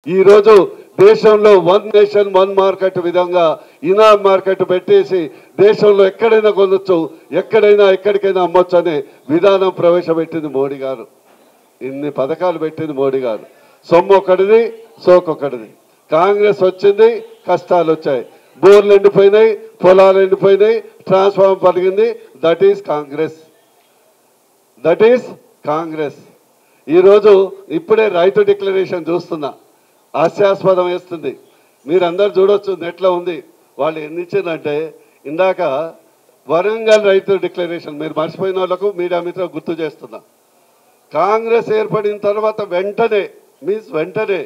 ఈ రోజు దేశంలో వన్ నేషన్ వన్ మార్కెట్ విధంగా ఇనామ్ మార్కెట్ పెట్టేసి దేశంలో ఎక్కడైనా కొనొచ్చు, ఎక్కడైనా ఎక్కడికైనా అమ్మొచ్చు అనే విధానం ప్రవేశపెట్టింది మోడీ గారు. ఇన్ని పథకాలు పెట్టింది మోడీ గారు. సొమ్ము ఒకటిది, సోకొకటిది. కాంగ్రెస్ వచ్చింది, కష్టాలు వచ్చాయి, బోర్లు ఎండిపోయినాయి, పొలాలు ఎండిపోయినాయి, ట్రాన్స్ఫార్మర్ పలిగింది. That is Congress, that is Congress. ఈరోజు ఇప్పుడే రైతు డిక్లరేషన్ చూస్తున్నా, హాస్యాస్పదం వేస్తుంది. మీరందరూ చూడొచ్చు, నెట్లో ఉంది. వాళ్ళు ఎన్ని ఇచ్చిందంటే, ఇందాక వరంగల్ రైతు డిక్లరేషన్ మీరు మర్చిపోయిన వాళ్ళకు మీడియా మిత్రులకు గుర్తు చేస్తున్నా. కాంగ్రెస్ ఏర్పడిన తర్వాత వెంటనే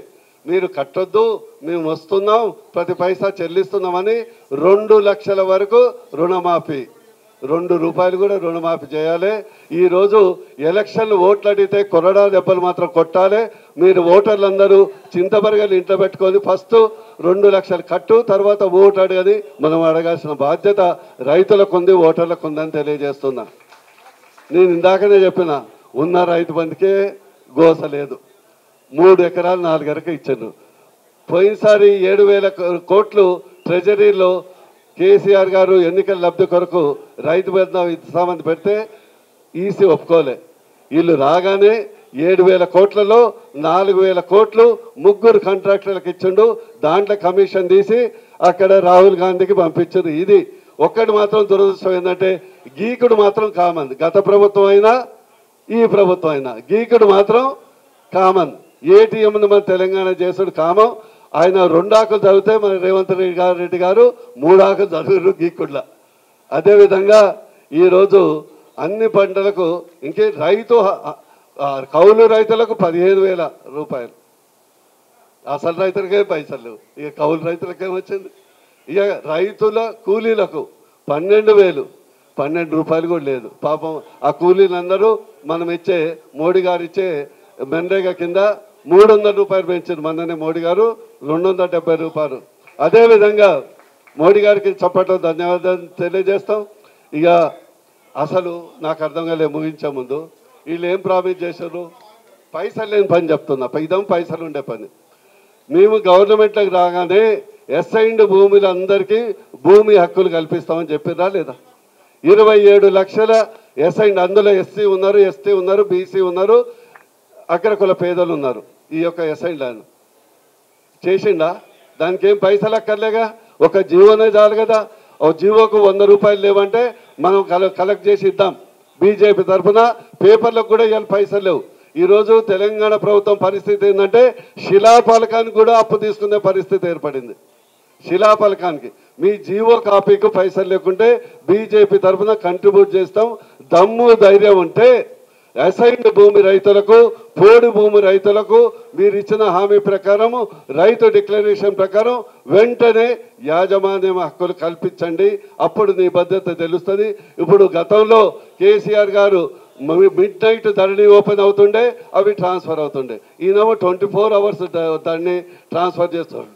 మీరు కట్టొద్దు, మేము వస్తున్నాం, ప్రతి పైసా చెల్లిస్తున్నామని 2 లక్షల వరకు రుణమాఫీ, 2 రూపాయలు కూడా రుణమాఫీ చేయాలి. ఈరోజు ఎలక్షన్లు ఓట్లు అడిగితే కొరడా దెబ్బలు మాత్రం కొట్టాలి. మీరు ఓటర్లందరూ చింతబరగలు ఇంట్లో పెట్టుకొని ఫస్ట్ 2 లక్షలు కట్టు, తర్వాత ఓటు అడగని మనం అడగాల్సిన బాధ్యత రైతులకు ఉంది, ఓటర్లకు ఉందని తెలియజేస్తున్నా. నేను ఇందాకనే చెప్పిన, ఉన్న రైతు బంధుకే గోస లేదు. 3 ఎకరాలు 4 ఎకరాలు ఇచ్చారు. పోయినసారి 7,000 కోట్లు ట్రెజరీలో కేసీఆర్ గారు ఎన్నికల లబ్ధి కొరకు రైతు బంధు ఇస్తామని పెడితే ఈసీ ఒప్పుకోలే. వీళ్ళు రాగానే 7,000 కోట్లలో 4,000 కోట్లు 3 కాంట్రాక్టర్లకు ఇచ్చిండు. దాంట్లో కమిషన్ తీసి అక్కడ రాహుల్ గాంధీకి పంపించారు. ఇది ఒక్కటి మాత్రం దురదృష్టం ఏంటంటే, గీకుడు మాత్రం కామన్. గత ప్రభుత్వం అయినా ఈ ప్రభుత్వం అయినా గీకుడు మాత్రం కామన్. ఏటీఎంను మన తెలంగాణ చేసుడు కామం. ఆయన 2 ఆకులు చదివితే మన రేవంత్ రెడ్డి గారు 3 ఆకులు చదువురు గీకుడ్ల. అదేవిధంగా ఈరోజు అన్ని పంటలకు ఇంకే కౌలు రైతులకు 15,000 రూపాయలు, అసలు రైతులకే పైసలు, ఇక కౌలు రైతులకేమొచ్చింది. ఇక రైతుల కూలీలకు 12,000 రూపాయలు కూడా లేదు. పాపం ఆ కూలీలందరూ మనం ఇచ్చే మోడీ గారు ఇచ్చే మెన్రేగా కింద 300 రూపాయలు పెంచారు. మొన్ననే మోడీ గారు 270 రూపాయలు. అదేవిధంగా మోడీ గారికి చప్పట్లో ధన్యవాదాలు తెలియజేస్తాం. ఇక అసలు నాకు అర్థం కాలే, ముగించే ముందు వీళ్ళు ఏం ప్రామిస్ చేశారు? పైసలు లేని పని చెప్తున్నా, పైసలు ఉండే పని. మేము గవర్నమెంట్లోకి రాగానే ఎస్ఐండ్ భూములందరికీ భూమి హక్కులు కల్పిస్తామని చెప్పిరా లేదా? 27 లక్షల ఎస్ఐండ్, అందులో ఎస్సీ ఉన్నారు, ఎస్టీ ఉన్నారు, బీసీ ఉన్నారు, అగ్రకుల పేదలు ఉన్నారు. ఈ యొక్క ఎస్ఐండ్ చేసిండా? దానికి ఏం పైసలు అక్కర్లేగా, ఒక జీవోనే చాలు కదా. ఒక జీవోకు 100 రూపాయలు లేవంటే మనం కలెక్ట్ చేసి ఇద్దాం. బీజేపీ తరఫున పేపర్లకు కూడా ఇవాళ పైసలు లేవు. ఈరోజు తెలంగాణ ప్రభుత్వం పరిస్థితి ఏంటంటే, శిలాఫలకానికి కూడా అప్పు తీసుకునే పరిస్థితి ఏర్పడింది. శిలాఫలకానికి మీ జీవో కాపీకి పైసలు లేకుంటే బీజేపీ తరఫున కంట్రిబ్యూట్ చేస్తాం. దమ్ము ధైర్యం ఉంటే అసైన్డ్ భూమి రైతులకు, పోడు భూమి రైతులకు మీరు ఇచ్చిన హామీ ప్రకారం, రైతు డిక్లరేషన్ ప్రకారం వెంటనే యాజమాన్యం హక్కులు కల్పించండి. అప్పుడు నీ భద్రత తెలుస్తుంది. ఇప్పుడు గతంలో కేసీఆర్ గారు మిడ్ నైట్ ధరణి ఓపెన్ అవుతుండే, అవి ట్రాన్స్ఫర్ అవుతుండే. ఈయనేమో 24 అవర్స్ ధరణి ట్రాన్స్ఫర్ చేస్తాడు.